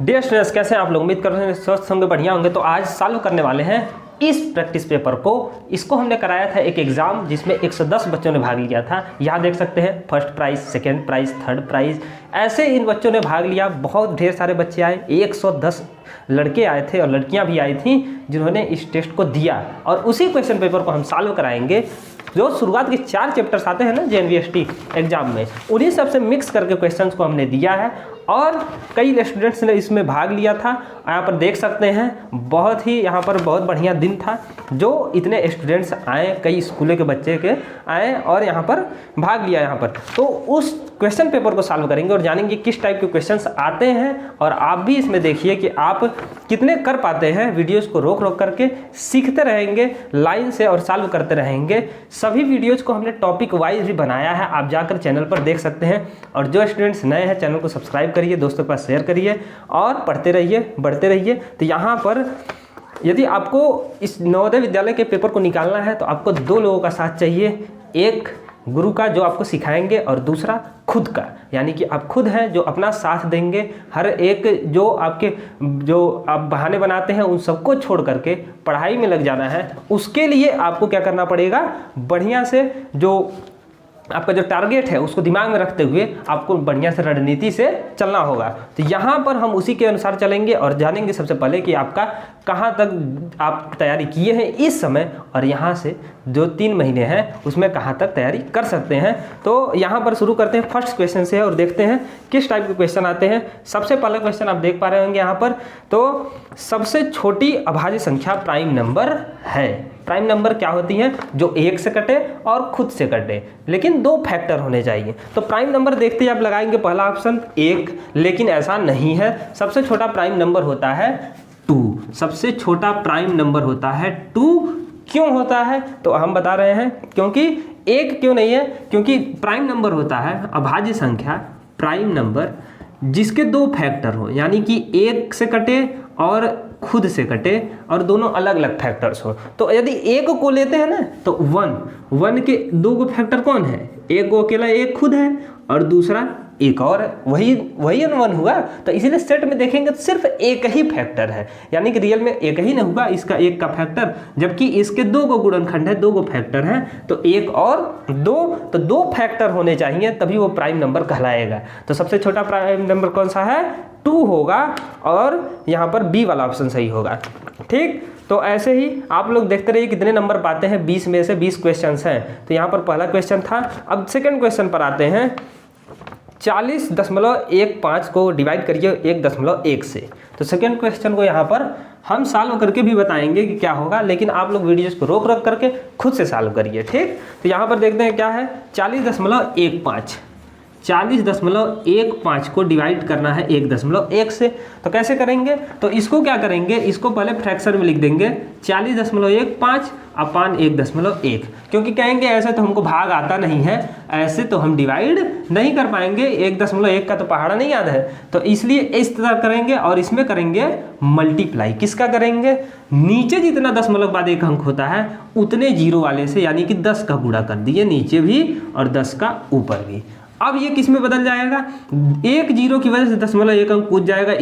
Dear students, कैसे हैं आप लोग? उम्मीद कर रहे हैं स्वस्थ होंगे, बढ़िया होंगे। तो आज सॉल्व करने वाले हैं इस प्रैक्टिस पेपर को। इसको हमने कराया था एक एग्जाम जिसमें 110 बच्चों ने भाग लिया था। यहाँ देख सकते हैं first prize, second prize, third prize, ऐसे इन बच्चों ने भाग लिया। बहुत ढेर सारे बच्चे आए, 110 लड़के आए थे और लड़कियां भी आई थी जिन्होंने इस टेस्ट को दिया। और उसी क्वेश्चन पेपर को हम सॉल्व कराएंगे। जो शुरुआत के 4 चैप्टर्स आते हैं ना JNVST एग्जाम में, उन्हीं सब से मिक्स करके क्वेश्चंस को हमने दिया है और कई स्टूडेंट्स ने इसमें भाग लिया था। यहाँ पर देख सकते हैं बहुत ही यहाँ पर बहुत बढ़िया दिन था जो इतने स्टूडेंट्स आए, कई स्कूलों के बच्चे के आए और यहाँ पर भाग लिया। यहाँ पर तो उस क्वेश्चन पेपर को सॉल्व करेंगे और जानेंगे किस टाइप के क्वेश्चंस आते हैं। और आप भी इसमें देखिए कि आप कितने कर पाते हैं। वीडियोस को रोक रोक करके सीखते रहेंगे लाइन से और सॉल्व करते रहेंगे। सभी वीडियोस को हमने टॉपिक वाइज भी बनाया है, आप जाकर चैनल पर देख सकते हैं। और जो स्टूडेंट्स नए हैं चैनल को सब्सक्राइब करिए, दोस्तों के पास शेयर करिए और पढ़ते रहिए, बढ़ते रहिए। तो यहाँ पर यदि आपको इस नवोदय विद्यालय के पेपर को निकालना है तो आपको 2 लोगों का साथ चाहिए। एक गुरु का जो आपको सिखाएंगे और दूसरा खुद का, यानी कि आप खुद हैं जो अपना साथ देंगे। हर एक जो आप बहाने बनाते हैं उन सबको छोड़ करके पढ़ाई में लग जाना है। उसके लिए आपको क्या करना पड़ेगा, बढ़िया से जो आपका जो टारगेट है उसको दिमाग में रखते हुए आपको बढ़िया से रणनीति से चलना होगा। तो यहाँ पर हम उसी के अनुसार चलेंगे और जानेंगे सबसे पहले कि आपका कहाँ तक आप तैयारी किए हैं इस समय, और यहाँ से जो 3 महीने हैं उसमें कहाँ तक तैयारी कर सकते हैं। तो यहाँ पर शुरू करते हैं फर्स्ट क्वेश्चन से और देखते हैं किस टाइप के क्वेश्चन आते हैं। सबसे पहला क्वेश्चन आप देख पा रहे होंगे यहाँ पर, तो सबसे छोटी अभाज्य संख्या प्राइम नंबर है। प्राइम नंबर क्या होती है? जो 1 से कटे और खुद से कटे, लेकिन 2 फैक्टर होने चाहिए। तो प्राइम नंबर देखते ही आप लगाएंगे पहला ऑप्शन 1, लेकिन ऐसा नहीं है। सबसे छोटा प्राइम नंबर होता है 2। सबसे छोटा प्राइम नंबर होता है 2। क्यों होता है? तो हम बता रहे हैं क्योंकि 1 क्यों नहीं है, क्योंकि प्राइम नंबर होता है अभाज्य संख्या, प्राइम नंबर जिसके 2 फैक्टर हो, यानी कि 1 से कटे और खुद से कटे और दोनों अलग अलग फैक्टर्स हो। तो यदि 1 को लेते हैं ना तो 1 के 2 गो फैक्टर कौन है? एक को अकेला 1 खुद है और दूसरा एक और, वही 1 हुआ। तो इसीलिए सेट में देखेंगे तो सिर्फ 1 ही फैक्टर है, यानी कि रियल में 1 ही नहीं हुआ, इसका 1 का फैक्टर, जबकि इसके 2 गो गुणनखंड है, 2 गो फैक्टर है। तो 1 और 2, तो 2 फैक्टर होने चाहिए तभी वो प्राइम नंबर कहलाएगा। तो सबसे छोटा प्राइम नंबर कौन सा है? 2 होगा और यहाँ पर बी वाला ऑप्शन सही होगा। ठीक, तो ऐसे ही आप लोग देखते रहिए कितने नंबर पाते हैं। 20 में से 20 क्वेश्चंस हैं। तो यहाँ पर पहला क्वेश्चन था। अब सेकंड क्वेश्चन पर आते हैं। 40.15 को डिवाइड करिए 1.1 से। तो सेकंड क्वेश्चन को यहाँ पर हम सॉल्व करके भी बताएंगे कि क्या होगा, लेकिन आप लोग वीडियोस को रोक रख करके खुद से सॉल्व करिए। ठीक, तो यहाँ पर देखते हैं क्या है। 40.15 को डिवाइड करना है 1.1 से। तो कैसे करेंगे? तो इसको क्या करेंगे, इसको पहले फ्रैक्शन में लिख देंगे 40.15 अपान 1.1, क्योंकि कहेंगे ऐसे तो हमको भाग आता नहीं है, ऐसे तो हम डिवाइड नहीं कर पाएंगे। 1.1 का तो पहाड़ा नहीं याद है, तो इसलिए इस तरह करेंगे और इसमें करेंगे मल्टीप्लाई। किसका करेंगे? नीचे जितना 10 बाद 1 अंक होता है उतने जीरो वाले से, यानी कि 10 का गुणा कर दिए नीचे भी और 10 का ऊपर भी। अब ये किस में बदल जाएगा? 1 जीरो की वजह से 0.1 अंक कूद जाएगा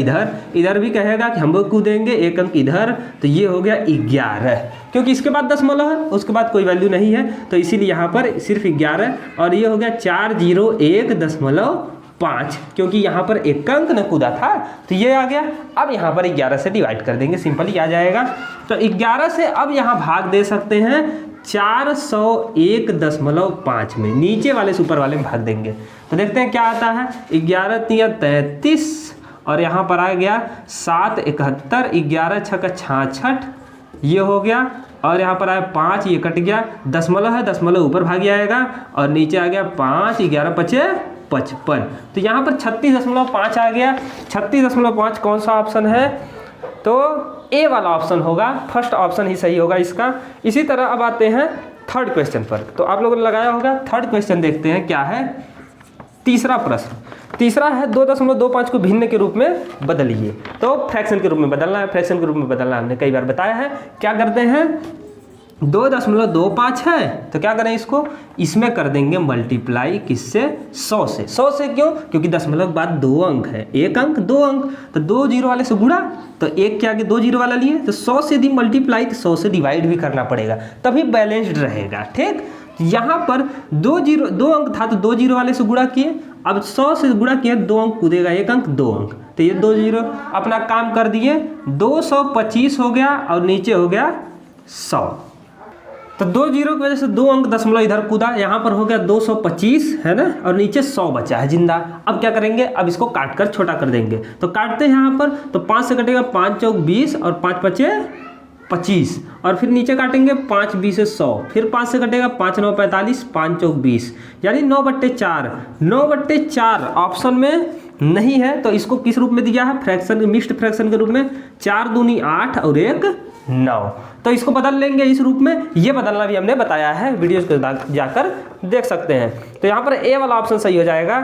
इधर भी कहेगा कि हम लोग कूदेंगे 1 अंक इधर, तो ये हो गया 11, क्योंकि इसके बाद 10 है, उसके बाद कोई वैल्यू नहीं है, तो इसीलिए यहाँ पर सिर्फ 11। और ये हो गया 401.5, क्योंकि यहाँ पर 1 अंक न कूदा था, तो ये आ गया। अब यहाँ पर 11 से डिवाइड कर देंगे, सिंपल ही आ जाएगा। तो 11 से अब यहाँ भाग दे सकते हैं 401.5 में, नीचे वाले से ऊपर वाले में भाग देंगे। तो देखते हैं क्या आता है। 11 तिया 33 और यहाँ पर आ गया 7 71, 11 6 का 66, ये हो गया। और यहाँ पर आया 5, ये कट गया, दशमलव है, दशमलव ऊपर भाग आएगा और नीचे आ गया 5, 11 5 55। तो यहाँ पर 36.5 आ गया। 36.5 कौन सा ऑप्शन है? तो ए वाला ऑप्शन होगा, फर्स्ट ऑप्शन ही सही होगा इसका। इसी तरह अब आते हैं थर्ड क्वेश्चन पर। तो आप लोगों ने लगाया होगा। थर्ड क्वेश्चन देखते हैं क्या है। तीसरा प्रश्न, तीसरा है 2.25 को भिन्न के रूप में बदलिए। तो फ्रैक्शन के रूप में बदलना है, फ्रैक्शन के रूप में बदलना हमने कई बार बताया है। क्या करते हैं, 2.25 है तो क्या करें इसको, इसमें कर देंगे मल्टीप्लाई किससे, 100 से। 100 से क्यों, क्योंकि दशमलव के बाद 2 अंक है, 1 अंक 2 अंक, तो 2 जीरो वाले से गुणा, तो 1 के आगे 2 जीरो वाला लिए, तो 100 से यदि मल्टीप्लाई तो 100 से डिवाइड भी करना पड़ेगा, तभी बैलेंस्ड रहेगा। ठीक, यहाँ पर 2 अंक था तो 2 जीरो वाले से गुणा किए, अब 100 से गुणा किए 2 अंक कूदेगा, 1 अंक 2 अंक, तो ये 2 जीरो अपना काम कर दिए, 225 हो गया और नीचे हो गया 100। तो 2 जीरो की वजह से 2 अंक दशमलव इधर कूदा, यहाँ पर हो गया 225 है ना, और नीचे 100 बचा है जिंदा। अब क्या करेंगे, अब इसको काट कर छोटा कर देंगे, तो काटते हैं यहाँ पर, तो 5 से कटेगा 5 चौक 20 और 5 पचे 25, और फिर नीचे काटेंगे 5 20 100, फिर 5 से कटेगा 5 9 45, 5 चौक 20, यानी 9/4। 9/4 ऑप्शन में नहीं है, तो इसको किस रूप में दिया है, फ्रैक्शन, मिक्स्ड फ्रैक्शन के रूप में, 4 दूनी 8 और 1 9, तो इसको बदल लेंगे इस रूप में। ये बदलना भी हमने बताया है, वीडियोस को जाकर देख सकते हैं। तो यहाँ पर ए वाला ऑप्शन सही हो जाएगा।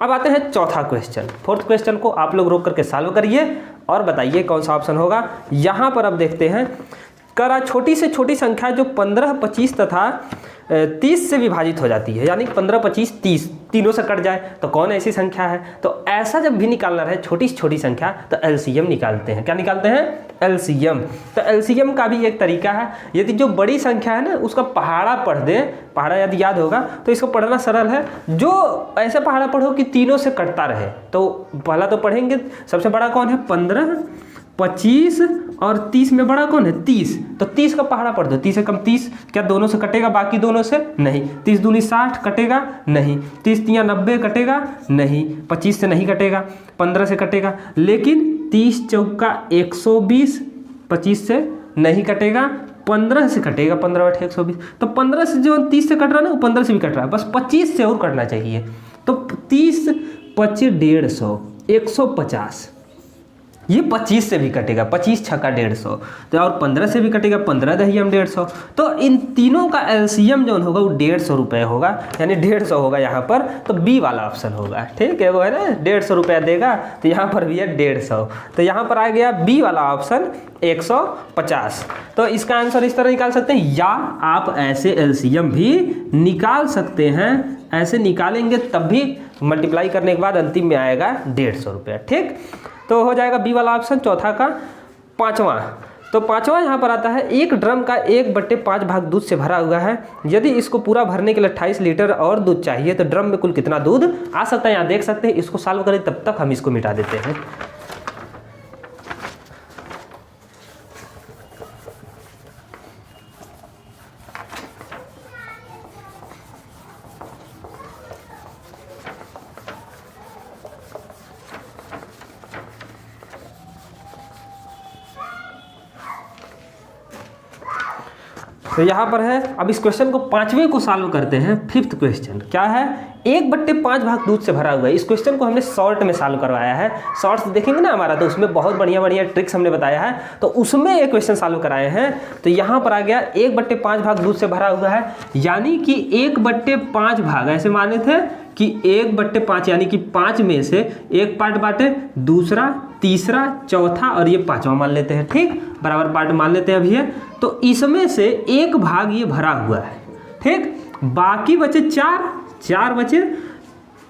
अब आते हैं चौथा क्वेश्चन। फोर्थ क्वेश्चन को आप लोग रोक करके सॉल्व करिए और बताइए कौन सा ऑप्शन होगा। यहाँ पर अब देखते हैं, करा छोटी से छोटी संख्या जो 15 25 तथा 30 से विभाजित हो जाती है, यानी 15 25 30 तीनों से कट जाए तो कौन ऐसी संख्या है। तो ऐसा जब भी निकालना रहे छोटी से छोटी संख्या, तो एलसीएम निकालते हैं। क्या निकालते हैं, एलसीएम। तो एलसीएम का भी एक तरीका है, यदि जो बड़ी संख्या है ना उसका पहाड़ा पढ़ दें, पहाड़ा यदि याद होगा तो इसको पढ़ना सरल है। जो ऐसे पहाड़ा पढ़ो कि तीनों से कटता रहे, तो पहला तो पढ़ेंगे सबसे बड़ा कौन है, 15 25 और 30 में बड़ा कौन है, 30, तो 30 का पहाड़ा पढ़ दो। 30 से कम 30, क्या दोनों से कटेगा, बाकी दोनों से नहीं। 30 दूनी 60 कटेगा नहीं, 30 तियाँ 90 कटेगा नहीं, 25 से नहीं कटेगा, 15 से कटेगा, लेकिन 30 चौका 120, 25 से नहीं कटेगा, 15 से कटेगा, 15/120, तो 15 से जो 30 से कट रहा है ना वो 15 से भी कट रहा है, बस 25 से और कटना चाहिए। तो 30 25 150, 150, ये 25 से भी कटेगा, 25 छक्का 150, तो और 15 से भी कटेगा, 15 दहियम 150, तो इन तीनों का एलसीएम जो होगा वो 150 रुपये होगा, यानी 150 होगा यहाँ पर, तो बी वाला ऑप्शन होगा। ठीक है, वो है ना 150 रुपया देगा, तो यहाँ पर भी है 150, तो यहाँ पर आ गया बी वाला ऑप्शन 150। तो इसका आंसर इस तरह निकाल सकते हैं, या आप ऐसे एलसीएम भी निकाल सकते हैं। ऐसे निकालेंगे तब भी मल्टीप्लाई करने के बाद अंतिम में आएगा 150 रुपया। ठीक, तो हो जाएगा बी वाला ऑप्शन चौथा का। पांचवा, तो पांचवा यहाँ पर आता है, एक ड्रम का 1/5 भाग दूध से भरा हुआ है, यदि इसको पूरा भरने के लिए 28 लीटर और दूध चाहिए तो ड्रम में कुल कितना दूध आ सकता है। यहाँ देख सकते हैं, इसको सॉल्व करें तब तक हम इसको मिटा देते हैं। तो यहाँ पर है, अब इस क्वेश्चन को पांचवें को सॉल्व करते हैं। फिफ्थ क्वेश्चन क्या है, 1/5 भाग दूध से भरा हुआ है। इस क्वेश्चन को हमने शॉर्ट में सॉल्व करवाया है, शॉर्ट्स देखेंगे ना हमारा, तो उसमें बहुत बढ़िया बढ़िया ट्रिक्स हमने बताया है, तो उसमें एक क्वेश्चन सॉल्व कराए हैं। तो यहाँ पर आ गया 1/5 भाग दूध से भरा हुआ है, यानी कि 1/5 भाग, ऐसे माने थे कि 1/5 यानी कि 5 में से एक पार्ट बांटे, दूसरा, तीसरा, चौथा और ये पांचवा मान लेते हैं। ठीक, बराबर पार्ट मान लेते हैं अभी है, तो इसमें से एक भाग ये भरा हुआ है। ठीक, बाकी बचे 4 बचे,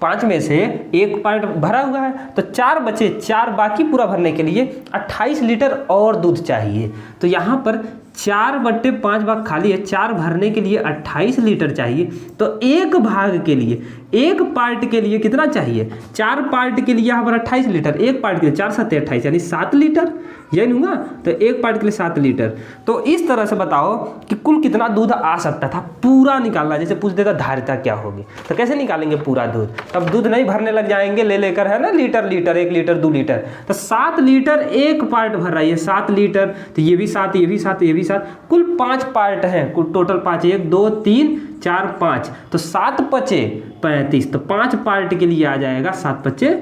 5 में से एक पार्ट भरा हुआ है, तो 4 बचे, 4 बाकी पूरा भरने के लिए 28 लीटर और दूध चाहिए। तो यहाँ पर 4/5 भाग खाली है, 4 भरने के लिए 28 लीटर चाहिए, तो एक भाग के लिए, एक पार्ट के लिए कितना चाहिए, 4 पार्ट के लिए यहाँ पर 28 लीटर, एक पार्ट के लिए 4 7 28 यानी 7 लीटर, यही होगा, तो एक पार्ट के लिए 7 लीटर। तो इस तरह से बताओ कि कुल कितना दूध आ सकता था, पूरा निकालना। जैसे पूछ देता धारिता क्या होगी, तो कैसे निकालेंगे पूरा दूध, तब दूध नहीं भरने लग जाएंगे ले लेकर, है ना, लीटर 1 लीटर 2 लीटर, तो 7 लीटर एक पार्ट भर रहा है, 7 लीटर, तो ये भी 7, ये भी 7, ये भी 7, कुल 5 पार्ट हैं, कुल टोटल 5, 1 2 3 4 5, तो 7 पचे 35, तो 5 पार्ट के लिए आ जाएगा 7 पचे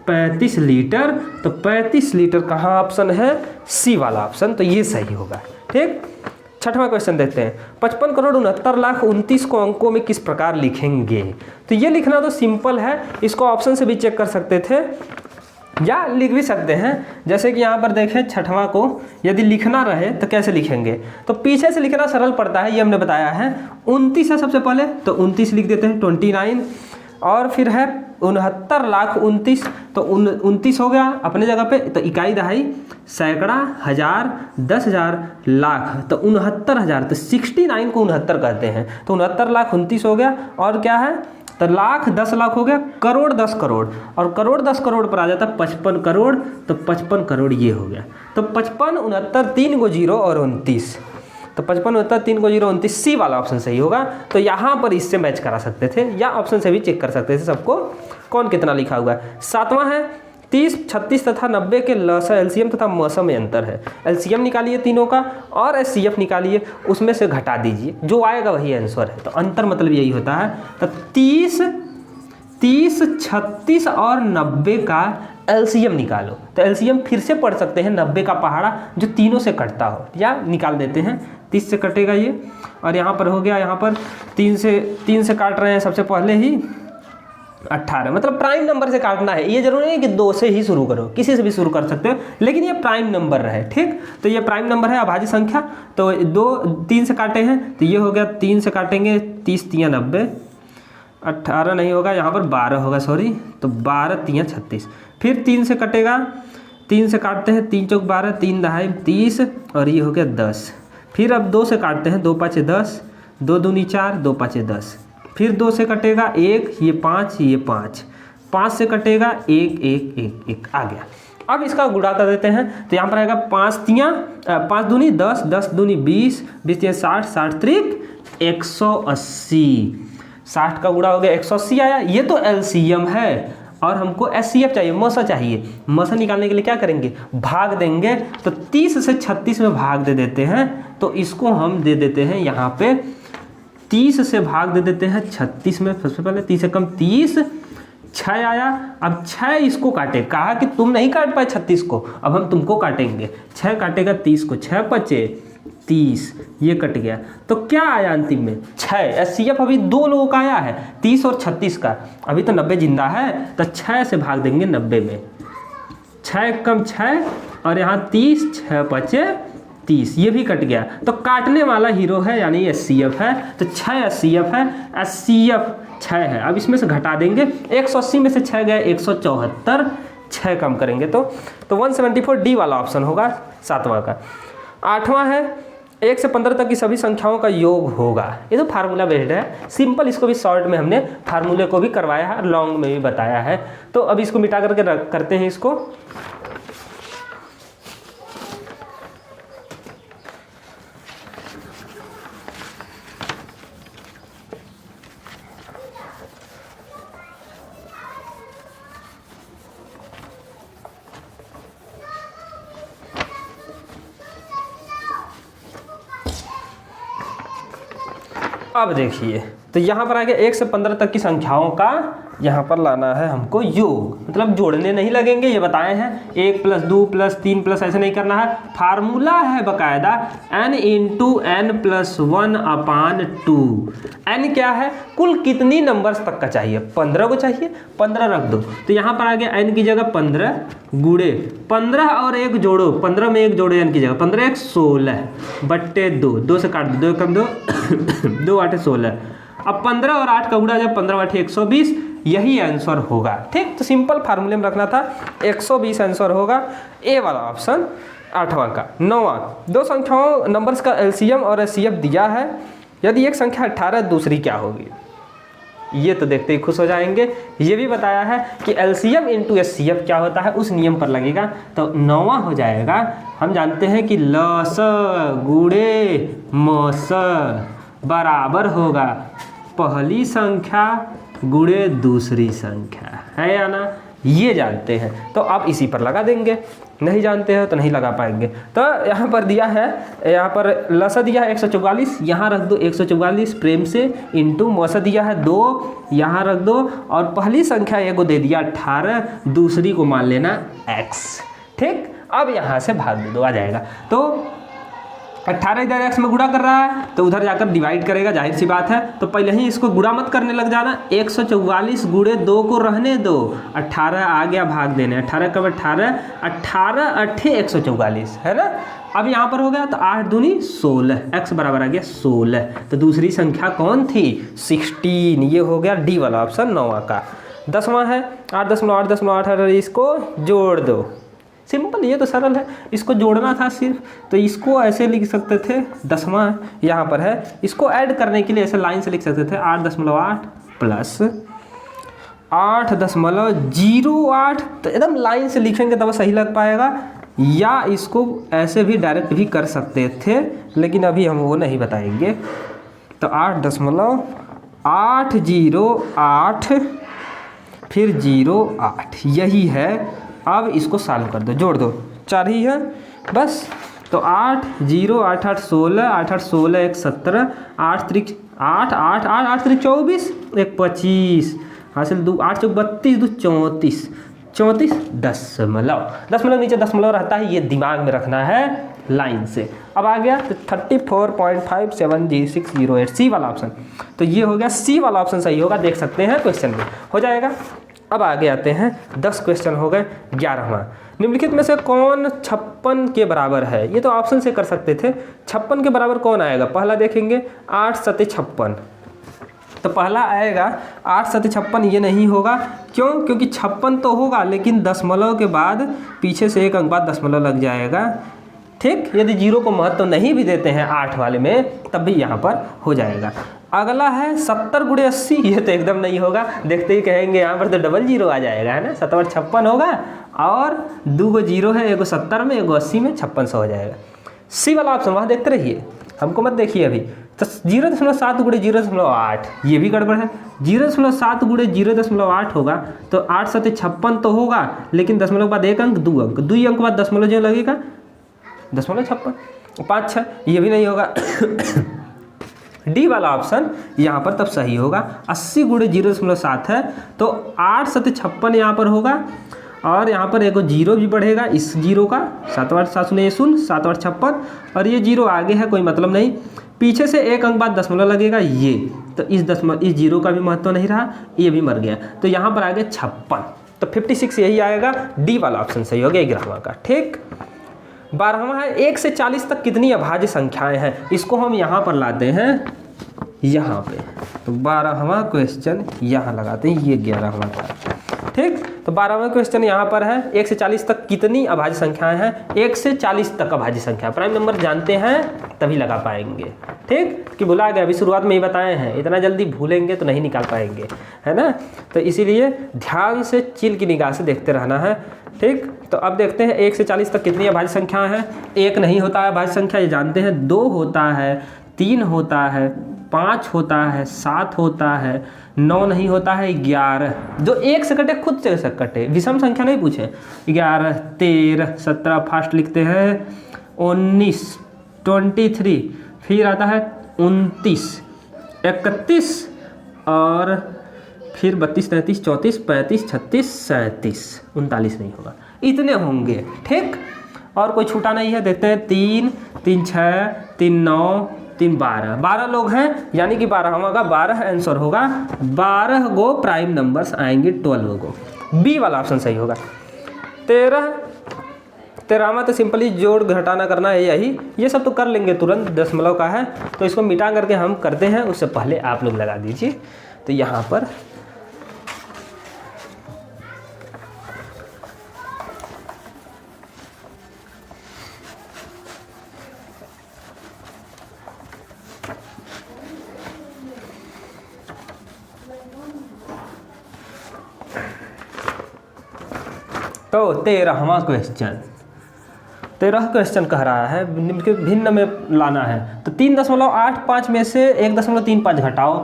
35 लीटर। तो 35 लीटर कहाँ ऑप्शन है, सी वाला ऑप्शन, तो ये सही होगा। ठीक, छठवां क्वेश्चन देखते हैं, 55,69,29 को अंकों में किस प्रकार लिखेंगे। तो ये लिखना तो सिंपल है, इसको ऑप्शन से भी चेक कर सकते थे, या लिख भी सकते हैं। जैसे कि यहाँ पर देखें छठवां को यदि लिखना रहे तो कैसे लिखेंगे, तो पीछे से लिखना सरल पड़ता है, ये हमने बताया है। 29 है सबसे पहले, तो 29 लिख देते हैं 29, और फिर है 69,29,, तो 29 हो गया अपने जगह पे, तो इकाई दहाई सैकड़ा हजार 10,000 लाख, तो 69,000, तो 69 को 69 कहते हैं, तो 69,29,000 हो गया। और क्या है, तो लाख 10 लाख हो गया, करोड़ 10 करोड़, और करोड़ 10 करोड़ पर आ जाता 55 करोड़, तो 55 करोड़ ये हो गया। तो 55 69 3 को 0 और 29, तो 55 69 3 को 0 29, सी वाला ऑप्शन सही होगा। तो यहाँ पर इससे मैच करा सकते थे, या ऑप्शन से भी चेक कर सकते थे सबको कौन कितना लिखा हुआ है। सातवां है 30, 36 तथा 90 के लसा एलसीएम तथा मौसम में अंतर है। एलसीएम निकालिए तीनों का और एचसीएफ निकालिए, उसमें से घटा दीजिए, जो आएगा वही आंसर है। तो अंतर मतलब यही होता है। तो 30, 36 और 90 का एलसीएम निकालो, तो एलसीएम फिर से पढ़ सकते हैं 90 का पहाड़ा जो तीनों से कटता हो, या निकाल देते हैं 30 से कटेगा ये, और यहाँ पर हो गया, यहाँ पर 3 से काट रहे हैं सबसे पहले ही 18, मतलब प्राइम नंबर से काटना है। ये जरूरी नहीं कि 2 से ही शुरू करो, किसी से भी शुरू कर सकते हो, लेकिन ये प्राइम नंबर रहे, ठीक। तो ये प्राइम नंबर है, अभाज्य संख्या, तो 3 से काटे हैं, तो ये हो गया 3 से काटेंगे 30 3 90, 18 नहीं होगा, यहाँ पर 12 होगा, सॉरी, तो 12 3 36, फिर 3 से कटेगा, 3 से काटते हैं, 3 चौक 12, 3 दहाई 30, और ये हो गया 10। फिर अब 2 से काटते हैं, 2 5 10, 2 दूनी 4, 2 5 10, फिर 2 से कटेगा 1, ये 5, ये 5, 5 से कटेगा 1 1 1 1, आ गया। अब इसका गुणा कर देते हैं, तो यहाँ पर आएगा 5 दूनी 10, 10 दूनी 20, 20 3 60, 60 त्रिक 180, 60 का गुणा हो गया 180 आया। ये तो एलसीएम है, और हमको एचसीएफ चाहिए, मौसा चाहिए। मौसा निकालने के लिए क्या करेंगे, भाग देंगे, तो 30 से 36 में भाग दे देते हैं, तो इसको हम दे देते हैं यहाँ पे 30 से भाग दे देते हैं 36 में। सबसे पहले 30 से कम 30, 6 आया। अब 6 इसको काटे, कहा कि तुम नहीं काट पाए 36 को, अब हम तुमको काटेंगे। 6 काटेगा 30 को, 6 बचे 30, ये कट गया, तो क्या आया अंतिम में 6। एचसीएफ अभी 2 लोगों का आया है, 30 और 36 का, अभी तो 90 जिंदा है, तो 6 से भाग देंगे 90 में, 6 कम 6, और यहाँ 30, 6 बचे 30, ये भी कट गया। तो काटने वाला हीरो है, यानी एचसीएफ है, तो 6 एचसीएफ है, एचसीएफ 6 है। अब इसमें से घटा देंगे, 180 में से 6 गए 174, 6 कम करेंगे तो 174, डी वाला ऑप्शन होगा 7वां का। 8वां है 1 से 15 तक की सभी संख्याओं का योग होगा। ये तो फार्मूला बेस्ड है, सिंपल, इसको भी शॉर्ट में हमने फार्मूले को भी करवाया है, लॉन्ग में भी बताया है। तो अब इसको मिटा करके करते हैं इसको। अब देखिए, तो यहाँ पर आगे 1 से 15 तक की संख्याओं का यहाँ पर लाना है हमको योग, मतलब जोड़ने नहीं लगेंगे, ये बताए हैं। 1 + 2 + 3 + ऐसे नहीं करना है, फार्मूला है बकायदा, n × n + 1/2। n क्या है, कुल कितनी नंबर्स तक का चाहिए, 15 को चाहिए, 15 रख दो। तो यहाँ पर आगे n की जगह 15 गुणे 15 और 1 जोड़ो, 15 में 1 जोड़ो n की जगह, 15 1 16 बट्टे 2, 2 से काट दो, 2 कम 2, 2 8 16। अब 15 और 8 का गुणा जब 15 8 120, यही आंसर होगा, ठीक। तो सिंपल फार्मूले में रखना था, 120 आंसर होगा, ए वाला ऑप्शन 8वां का। 9वां, 2 संख्याओं नंबर्स का एलसीएम और एचसीएफ दिया है, यदि एक संख्या 18 दूसरी क्या होगी। ये तो देखते ही खुश हो जाएंगे। ये भी बताया है कि एलसीएम × एचसीएफ क्या होता है, उस नियम पर लगेगा। तो 9वां हो जाएगा, हम जानते हैं कि लस गुणे मस बराबर होगा पहली संख्या गुणे दूसरी संख्या, है या ना, ये जानते हैं। तो आप इसी पर लगा देंगे, नहीं जानते हो तो नहीं लगा पाएंगे। तो यहाँ पर दिया है, यहाँ पर लसा दिया है 144, यहाँ रख दो 144 प्रेम से, इंटू मौसा दिया है 2, यहाँ रख दो, और पहली संख्या एक को दे दिया 18, दूसरी को मान लेना x, ठीक। अब यहाँ से भाग दे दो, आ जाएगा। तो 18 इधर x में गुणा कर रहा है तो उधर जाकर डिवाइड करेगा, जाहिर सी बात है। तो पहले ही इसको गुणा मत करने लग जाना। 144 गुणे 2 को रहने दो, 18 आ गया भाग देने, 18 कब 18, 18 8 144 है ना। अब यहाँ पर हो गया तो 8 दूनी 16, x बराबर आ गया 16। तो दूसरी संख्या कौन थी? 16। ये हो गया डी वाला ऑप्शन 9वां का। 10वां है 8.8, इसको जोड़ दो। सिंपल, ये तो सरल है, इसको जोड़ना था सिर्फ, तो इसको ऐसे लिख सकते थे। 10वां यहाँ पर है, इसको ऐड करने के लिए ऐसे लाइन से लिख सकते थे 8.8 प्लस 8.08। तो एकदम लाइन से लिखेंगे तब सही लग पाएगा, या इसको ऐसे भी डायरेक्ट भी कर सकते थे, लेकिन अभी हम वो नहीं बताएंगे। तो 8.808 फिर 08, यही है। अब इसको सॉल्व कर दो, जोड़ दो, 4 ही है बस। तो 8 0 8 8 16, 8 8 16 1 17, 8 3 8 8 8 8 3 24 1 25, हासिल 2 8 चौक 32 2 34 34 दशमलव नीचे दशमलव रहता है, ये दिमाग में रखना है लाइन से। अब आ गया तो 34.570608 सी वाला ऑप्शन। तो ये हो गया सी वाला ऑप्शन सही होगा, देख सकते हैं क्वेश्चन में हो जाएगा। अब आगे आते हैं 10 क्वेश्चन हो गए। 11वां, निम्नलिखित में से कौन 56 के बराबर है? ये तो ऑप्शन से कर सकते थे। 56 के बराबर कौन आएगा? पहला देखेंगे 8 7 56, तो पहला आएगा 8 7 56, ये नहीं होगा। क्यों? क्योंकि 56 तो होगा, लेकिन दशमलव के बाद पीछे से एक अंक बाद दशमलव लग जाएगा। ठीक, यदि जीरो को महत्व नहीं भी देते हैं 8 वाले में, तब भी यहाँ पर हो जाएगा। अगला है 70 गुणे 80, ये तो एकदम नहीं होगा, देखते ही कहेंगे यहाँ पर तो डबल जीरो आ जाएगा, है ना। 7 और 56 होगा, और 2 गो जीरो है, एगो 70 में एगो 80 में, 5600 हो जाएगा। सी वाला ऑप्शन वहाँ देखते रहिए, हमको मत देखिए अभी। तो 0.7 गुणे 0.8, ये भी गड़बड़ है। 0.7 गुणे 0.8 होगा तो 8 7 56 तो होगा, लेकिन दशमलव के बाद एक अंक, 2 अंक, 2 अंक के बाद दशमलव जो लगेगा 0.56, 5 6, ये भी नहीं होगा। डी वाला ऑप्शन यहाँ पर तब सही होगा। 80 गुणे 0.7 है तो 8 7 56 यहाँ पर होगा, और यहाँ पर एक जीरो भी बढ़ेगा इस जीरो का, 7 8 7 0 7 8 56, और ये जीरो आगे है कोई मतलब नहीं, पीछे से एक अंक बाद दशमलव लगेगा ये, तो इस जीरो का भी महत्व नहीं रहा, ये भी मर गया। तो यहाँ पर आ गया 56, तो 56 यही आएगा। डी वाला ऑप्शन सही हो गया 11वां का। ठीक, 12वां है 1 से 40 तक कितनी अभाज्य संख्याएं हैं? इसको हम यहाँ पर लाते हैं, यहाँ पे। तो 12वां क्वेश्चन यहाँ लगाते हैं, ये 11वां का। ठीक, तो 12वां क्वेश्चन यहाँ पर है 1 से 40 तक कितनी अभाज्य संख्याएं हैं? 1 से 40 तक अभाज्य संख्या, प्राइम नंबर जानते हैं तभी लगा पाएंगे। ठीक, कि भुला गए, अभी शुरुआत में ही बताए हैं, इतना जल्दी भूलेंगे तो नहीं निकाल पाएंगे, है ना। तो इसीलिए ध्यान से चिल की निगाह से देखते रहना है। ठीक, तो अब देखते हैं 1 से 40 तक कितनी अभाज्य संख्या है। 1 नहीं होता है अभाज्य संख्या, ये जानते हैं। 2 होता है, 3 होता है, 5 होता है, 7 होता है, 9 नहीं होता है, 11। जो 1 से कटे खुद से कटे, विषम संख्या नहीं पूछे। 11 13 17, फास्ट लिखते हैं, 19 23, फिर आता है 29 31, और फिर 32 33 34 35 36 37 39 नहीं होगा, इतने होंगे। ठीक, और कोई छूटा नहीं है। देखते हैं 3 3 6 3 9 3 12, 12 लोग हैं, यानी कि 12वां का 12 आंसर होगा। 12 गो प्राइम नंबर्स आएंगे, 12 गो। बी वाला ऑप्शन सही होगा। 13वां तो सिंपली जोड़ घटाना करना है, यही ये सब तो कर लेंगे तुरंत, दशमलव का है तो इसको मिटा करके हम करते हैं, उससे पहले आप लोग लगा दीजिए। तो यहाँ पर तो 13वां क्वेश्चन, 13 क्वेश्चन कह रहा है भिन्न में लाना है। तो 3.85 में से 1.35 घटाओ,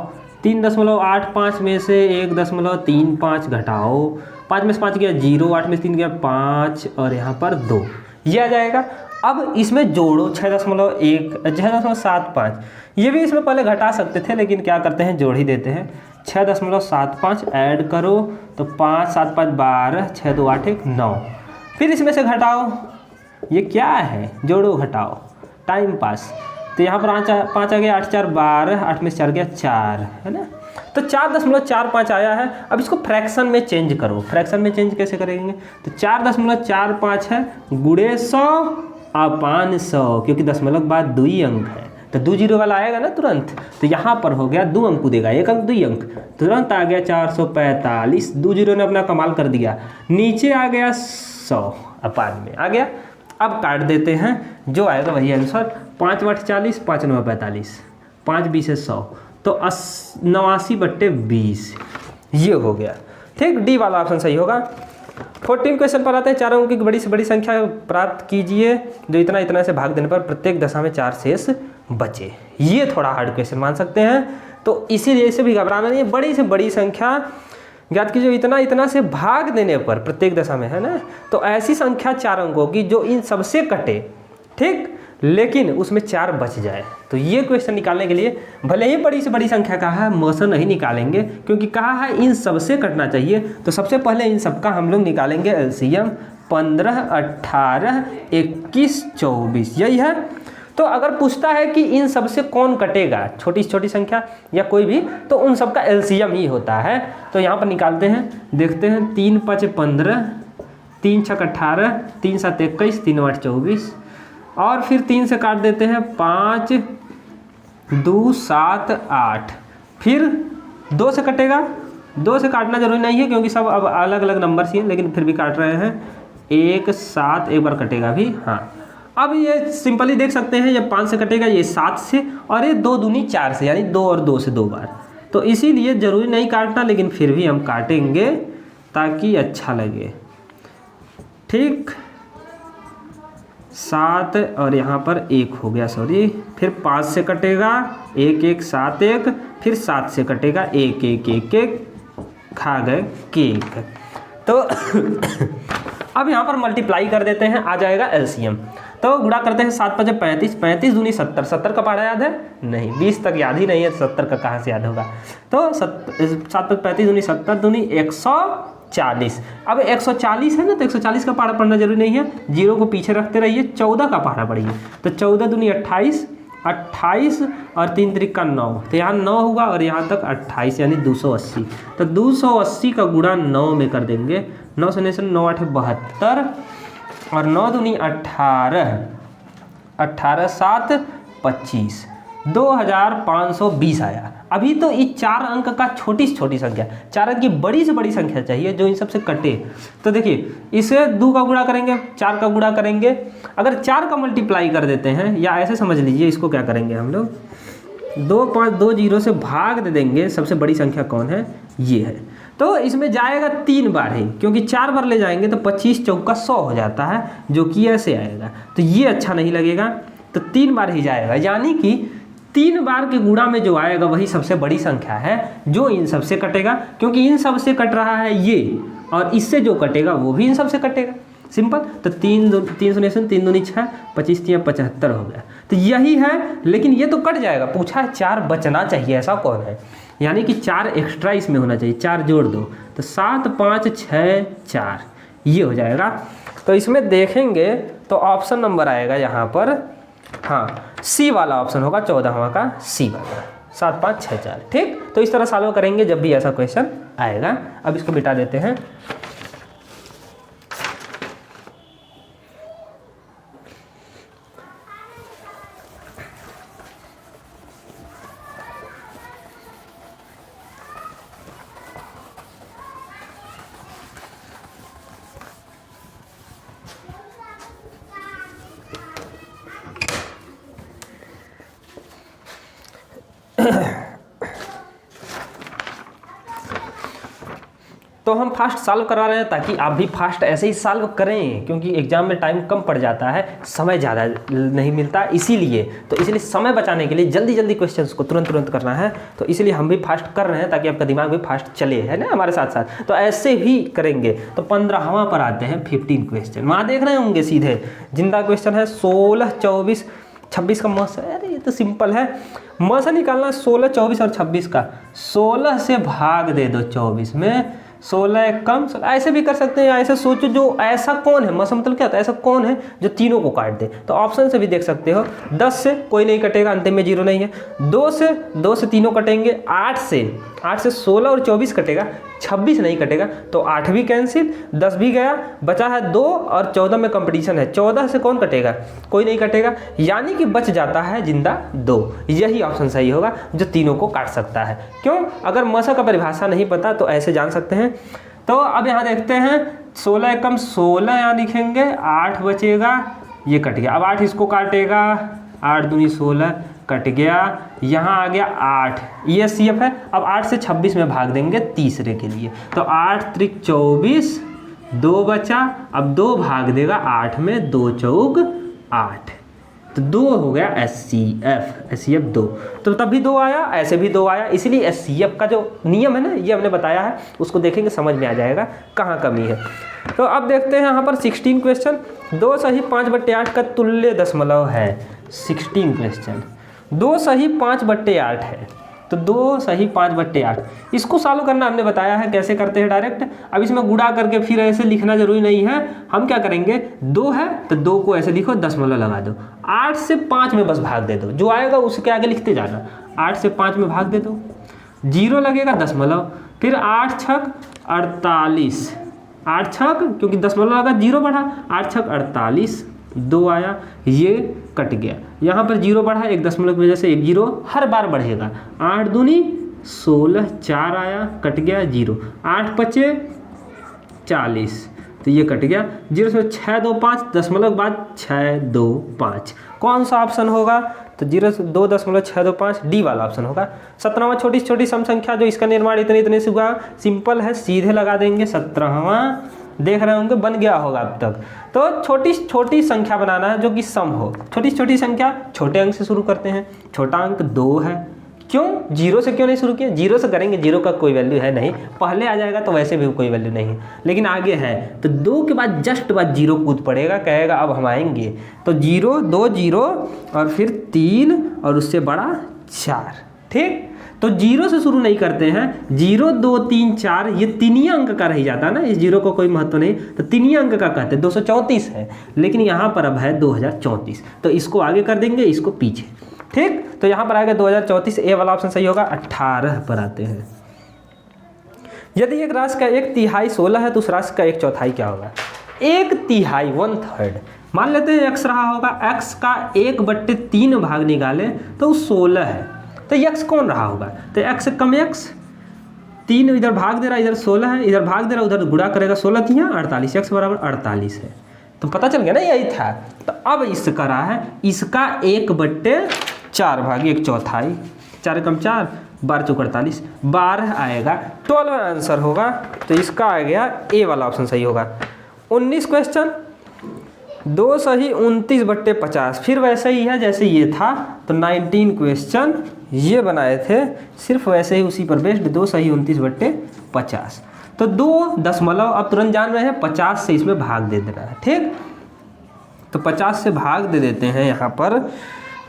3.85 में से 1.35 घटाओ, 5 में से 5 गया 0, 8 में से 3 गया 5, और यहाँ पर 2, ये आ जाएगा। अब इसमें जोड़ो 6.75, ये भी इसमें पहले घटा सकते थे, लेकिन क्या करते हैं जोड़ ही देते हैं। 6.75 ऐड करो तो 5 7 5 12, 6 2 8 1 9, फिर इसमें से घटाओ, ये क्या है, जोड़ो घटाओ, टाइम पास। तो यहाँ पर 5 आ गया, 8 4 12, 8 में से 4 गया 4, है ना। तो 4.45 आया है। अब इसको फ्रैक्शन में चेंज करो। फ्रैक्शन में चेंज कैसे करेंगे? तो 4.45 है गुणे 100/100, क्योंकि दशमलव के बाद 2 अंक है तो 2 जीरो वाला आएगा ना तुरंत। तो यहाँ पर हो गया 2 अंक देगा, 1 अंक 2 अंक, तुरंत आ गया 445। 2 जीरो ने अपना कमाल कर दिया, नीचे आ गया 100/, में आ गया। अब काट देते हैं, जो आएगा वही आंसर। 5 8 40, 5 9 45, 5 20 है 100, तो 89/20 ये हो गया। ठीक, डी वाला ऑप्शन सही होगा। 14 क्वेश्चन पर आते हैं। 4 अंक की बड़ी से बड़ी संख्या प्राप्त कीजिए जो इतना इतना से भाग देने पर प्रत्येक दशा में 4 शेष बचे। ये थोड़ा हार्ड क्वेश्चन मान सकते हैं, तो इसीलिए इसे भी घबराना नहीं है। बड़ी से बड़ी संख्या ज्ञात कीजिए इतना इतना से भाग देने पर प्रत्येक दशा में, है ना। तो ऐसी संख्या 4 अंकों की जो इन सबसे कटे, ठीक, लेकिन उसमें 4 बच जाए। तो ये क्वेश्चन निकालने के लिए भले ही बड़ी से बड़ी संख्या कहा है, मौसा नहीं निकालेंगे, क्योंकि कहा है इन सबसे कटना चाहिए। तो सबसे पहले इन सबका हम लोग निकालेंगे एलसीएम। 15 18 21 24, यही है। तो अगर पूछता है कि इन सबसे कौन कटेगा, छोटी छोटी संख्या या कोई भी, तो उन सबका एलसीएम ही होता है। तो यहाँ पर निकालते हैं, देखते हैं। 3 5 15, 3 6 18, 3 7 21, 3 8 24, और फिर 3 से काट देते हैं 5 2 7 8, फिर 2 से कटेगा। 2 से काटना जरूरी नहीं है क्योंकि सब अब अलग अलग नंबर ही हैं, लेकिन फिर भी काट रहे हैं। 1 7 एक बार कटेगा भी, हाँ। अब ये सिंपली देख सकते हैं, ये 5 से कटेगा, ये 7 से, और ये 2 दूनी 4 से, यानी 2 और 2 से 2 बार। तो इसीलिए ज़रूरी नहीं काटना, लेकिन फिर भी हम काटेंगे ताकि अच्छा लगे। ठीक, 7 और यहाँ पर 1 हो गया, सॉरी। फिर 5 से कटेगा 1 1 7 1, फिर 7 से कटेगा 1 1 1 1, खा गए केक। तो अब यहाँ पर मल्टीप्लाई कर देते हैं, आ जाएगा एलसीएम। तो गुणा करते हैं। 7 5 35, 35 दूनी 70, 70 का पहाड़ा याद है? नहीं, 20 तक याद ही नहीं है, 70 का कहाँ से याद होगा। तो 7 5 35 दूनी 70 दूनी 140। अब 140 है ना, तो 140 का पहाड़ा पढ़ना जरूरी नहीं है, जीरो को पीछे रखते रहिए, 14 का पहाड़ा पढ़िए। तो 14 दूनी 28, 28 और 3 3 का 9, तो यहाँ 9 होगा और यहाँ तक 28 यानी 280। तो 280 का गुणा 9 में कर देंगे। 9 से 9 8 72, और 9 दूनी 18, 18 7 25, 2520 आया। अभी तो इस 4 अंक का छोटी से छोटी संख्या, 4 अंक की बड़ी से बड़ी संख्या चाहिए जो इन सबसे कटे। तो देखिए, इसे 2 का गुणा करेंगे, 4 का गुणा करेंगे। अगर 4 का मल्टीप्लाई कर देते हैं, या ऐसे समझ लीजिए, इसको क्या करेंगे हम लोग, 2 5 2 जीरो से भाग दे देंगे। सबसे बड़ी संख्या कौन है? ये है। तो इसमें जाएगा 3 बार ही, क्योंकि 4 बार ले जाएंगे तो 25 चौका 100 हो जाता है, जो कि ऐसे आएगा। तो ये अच्छा नहीं लगेगा, तो 3 बार ही जाएगा, यानी कि 3 बार के गुणा में जो आएगा वही सबसे बड़ी संख्या है जो इन सबसे कटेगा, क्योंकि इन सबसे कट रहा है ये, और इससे जो कटेगा वो भी इन सबसे कटेगा। सिंपल। तो 3 3 दूनी 6, 25 3 75 हो गया। तो यही है, लेकिन ये तो कट जाएगा। पूछा है 4 बचना चाहिए, ऐसा कौन है? यानी कि 4 एक्स्ट्रा इसमें होना चाहिए, 4 जोड़ दो। तो 7 5 6 4 ये हो जाएगा। तो इसमें देखेंगे तो ऑप्शन नंबर आएगा यहाँ पर, हाँ, सी वाला ऑप्शन होगा, 14वां का सी वाला, 7 5 6 4। ठीक, तो इस तरह सॉल्व करेंगे जब भी ऐसा क्वेश्चन आएगा। अब इसको मिटा देते हैं। तो हम फास्ट सॉल्व करवा रहे हैं ताकि आप भी फास्ट ऐसे ही सॉल्व करें, क्योंकि एग्जाम में टाइम कम पड़ जाता है, समय ज़्यादा नहीं मिलता, इसीलिए समय बचाने के लिए जल्दी जल्दी क्वेश्चंस को तुरंत करना है। तो इसलिए हम भी फास्ट कर रहे हैं ताकि आपका दिमाग भी फास्ट चले, है ना, हमारे साथ साथ। तो ऐसे ही करेंगे। तो 15वां पर आते हैं, 15 क्वेश्चन। वहाँ देख रहे होंगे सीधे जिंदा क्वेश्चन है 16 24 26 का मौसा। अरे ये तो सिंपल है, मौसा निकालना 16 24 और 26 का। 16 से भाग दे दो 24 में, 16 कम 16, ऐसे भी कर सकते हैं। ऐसे सोचो जो ऐसा कौन है, मसा मतलब क्या होता है, ऐसा कौन है जो तीनों को काट दे। तो ऑप्शन से भी देख सकते हो, 10 से कोई नहीं कटेगा, अंतिम में 0 नहीं है। 2 से तीनों कटेंगे, 8 से 16 और 24 कटेगा, 26 नहीं कटेगा, तो 8 भी कैंसिल, 10 भी गया, बचा है 2 और 14 में कंपटीशन है, 14 से कौन कटेगा, कोई नहीं कटेगा, यानी कि बच जाता है जिंदा 2। यही ऑप्शन सही होगा जो तीनों को काट सकता है। क्यों? अगर मसा का परिभाषा नहीं पता तो ऐसे जान सकते हैं। तो अब यहाँ देखते हैं 16 कम 16 यहाँ लिखेंगे, 8 बचेगा, ये कट गया। अब 8 इसको काटेगा, 8 दूनी 16 कट गया, यहाँ आ गया 8, ये CF है। अब 8 से 26 में भाग देंगे तीसरे के लिए, तो 8 त्रिक 24, 2 बचा, अब 2 भाग देगा 8 में, 2 चौक 8, तो 2 हो गया SCF 2। तो तब भी 2 आया, ऐसे भी 2 आया, इसीलिए SCF का जो नियम है ना, ये हमने बताया है, उसको देखेंगे समझ में आ जाएगा कहाँ कमी है। तो अब देखते हैं यहाँ पर 16 क्वेश्चन। 2 सही 5/8 का तुल्य दशमलव है। 16 क्वेश्चन, 2 सही 5/8 है, तो 2 सही 5/8, इसको सॉल्व करना हमने बताया है कैसे करते हैं डायरेक्ट। अब इसमें गुणा करके फिर ऐसे लिखना जरूरी नहीं है, हम क्या करेंगे, 2 है तो 2 को ऐसे लिखो, दशमलव लगा दो, 8 से 5 में बस भाग दे दो, जो आएगा उसके आगे लिखते जाना, 8 से 5 में भाग दे दो, 0 लगेगा दशमलव, फिर 8 छक 48, 8 छक क्योंकि दशमलव लगा 0 बढ़ा, 8 छक 48, 2 आया, ये कट गया, यहाँ पर 0 बढ़ा, एक दशमलव की वजह से 1 0 हर बार बढ़ेगा, 8 दूनी 16, 4 आया, कट गया 0, 8 पचे 40, तो ये कट गया, 0 से 6 2 5 दशमलव के बाद 6 2 5, कौन सा ऑप्शन होगा, तो 0 से 2.625 डी वाला ऑप्शन होगा। 17वां छोटी छोटी सम संख्या जो इसका निर्माण इतने इतने से हुआ, सिंपल है, सीधे लगा देंगे, 17वां देख रहे होंगे बन गया होगा अब तक। तो छोटी छोटी संख्या बनाना है जो कि सम हो, छोटी छोटी संख्या छोटे अंक से शुरू करते हैं, छोटा अंक 2 है, क्यों 0 से क्यों नहीं शुरू किया, 0 से करेंगे, 0 का कोई वैल्यू है नहीं, पहले आ जाएगा तो वैसे भी कोई वैल्यू नहीं है, लेकिन आगे है तो 2 के बाद जस्ट बाद 0 कूद पड़ेगा, कहेगा अब हम आएंगे, तो 0 2 0 और फिर 3 और उससे बड़ा 4, ठीक। तो 0 से शुरू नहीं करते हैं, 0 2 3 4 ये तीन अंक का रह जाता है ना, इस 0 को कोई महत्व नहीं, तो तीन अंक का कहते हैं, 234 है, लेकिन यहाँ पर अब है 2034, तो इसको आगे कर देंगे, इसको पीछे, ठीक। तो यहाँ पर आएगा 2034, ए वाला ऑप्शन सही होगा। 18 पर आते हैं, यदि एक राशि का 1/3 16 है तो उस राशि का 1/4 क्या होगा, 1/3 1/3 मान लेते हैं x रहा होगा, x का 1/3 भाग निकाले तो 16 है, तो x कौन रहा होगा, तो x से कम x, 3 इधर भाग दे रहा है, इधर 16 है, इधर भाग दे रहा है, उधर गुणा करेगा 16 3 48, x बराबर 48 है, तो पता चल गया ना, यही था। तो अब इसका रहा है, इसका 1/4 भाग 1/4, 4 कम 4 12 चौक 48, 12 आएगा, 12 आंसर होगा, तो इसका आ गया ए वाला ऑप्शन सही होगा। 19 क्वेश्चन, 2 सही 29/50, फिर वैसे ही है जैसे ये था, तो 19 क्वेश्चन ये बनाए थे, सिर्फ वैसे ही उसी पर बेस्ड, 2 सही 29/50, तो 2 दशमलव, अब तुरंत जान रहे हैं 50 से इसमें भाग दे देना है, ठीक। तो 50 से भाग दे देते हैं यहाँ पर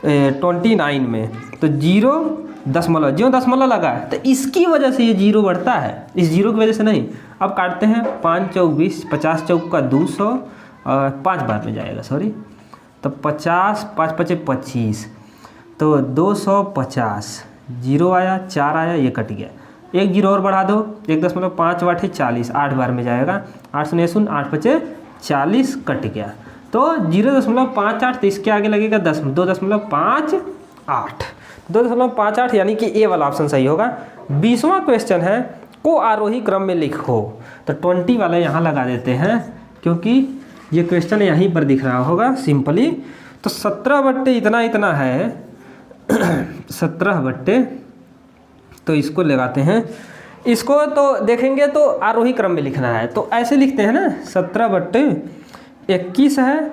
29 में, तो 0 दशमलव, जो दशमलव लगा है तो इसकी वजह से ये 0 बढ़ता है, इस 0 की वजह से नहीं। अब काटते हैं, 5 चौक 20, 50 चौक का 200 और 5 बार में जाएगा, सॉरी, तो 50 5 5 25, तो 250, 0 आया, 4 आया, ये कट गया, 1 0 और बढ़ा दो, 1.5 8 40, 8 बार में जाएगा, 8 शून्य 0 8 5 40, कट गया, तो 0.58, तो इसके आगे लगेगा 2.58, 2.58, यानी कि ए वाला ऑप्शन सही होगा। 20वां क्वेश्चन है, को आरोही क्रम में लिखो, तो 20 वाला यहाँ लगा देते हैं, क्योंकि ये क्वेश्चन यहीं पर दिख रहा होगा सिंपली। तो 17 इतना इतना है 17 तो इसको लगाते हैं, इसको तो देखेंगे तो आरोही क्रम में लिखना है, तो ऐसे लिखते हैं ना, 17/21 है,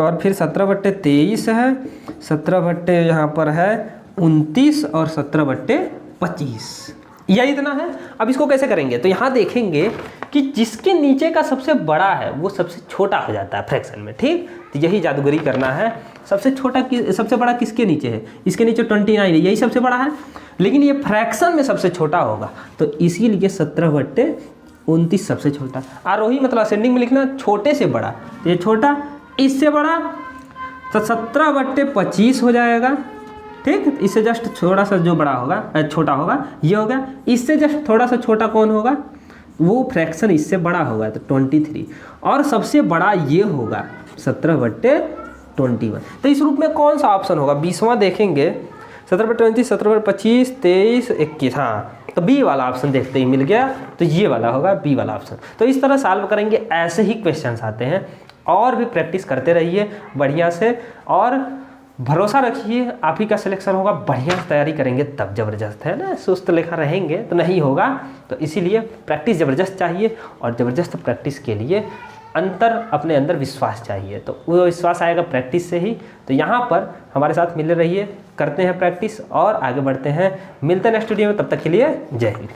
और फिर 17/23 है, 17 यहाँ पर है 29 और 17/25, यही इतना है। अब इसको कैसे करेंगे, तो यहाँ देखेंगे कि जिसके नीचे का सबसे बड़ा है वो सबसे छोटा हो जाता है फ्रैक्शन में, ठीक। तो यही जादूगरी करना है, सबसे छोटा सबसे बड़ा किसके नीचे है, इसके नीचे 29 है, यही सबसे बड़ा है, लेकिन ये फ्रैक्शन में सबसे छोटा होगा, तो इसीलिए 17/21 29 सबसे छोटा। आरोही मतलब असेंडिंग में लिखना छोटे से बड़ा, ये छोटा, इससे बड़ा तो 17/25 हो जाएगा। ठीक, इससे जस्ट थोड़ा सा जो बड़ा होगा छोटा होगा ये होगा। इससे जस्ट थोड़ा सा छोटा कौन होगा, वो फ्रैक्शन इससे बड़ा होगा तो 23, और सबसे बड़ा ये होगा 17/21। तो इस रूप में कौन सा ऑप्शन होगा, 20वां देखेंगे, 17/20, 17/25, 23, 21, हाँ तो बी वाला ऑप्शन देखते ही मिल गया, तो ये वाला होगा बी वाला ऑप्शन। तो इस तरह सॉल्व करेंगे, ऐसे ही क्वेश्चंस आते हैं, और भी प्रैक्टिस करते रहिए बढ़िया से, और भरोसा रखिए आप ही का सिलेक्शन होगा। बढ़िया तैयारी करेंगे तब ज़बरदस्त है ना, सुस्त लेखा रहेंगे तो नहीं होगा। तो इसीलिए प्रैक्टिस ज़बरदस्त चाहिए, और ज़बरदस्त प्रैक्टिस के लिए अपने अंदर विश्वास चाहिए, तो वो विश्वास आएगा प्रैक्टिस से ही। तो यहाँ पर हमारे साथ मिले रहिए, करते हैं प्रैक्टिस और आगे बढ़ते हैं। मिलते हैं नेक्स्ट वीडियो में, तब तक के लिए जय हिंद।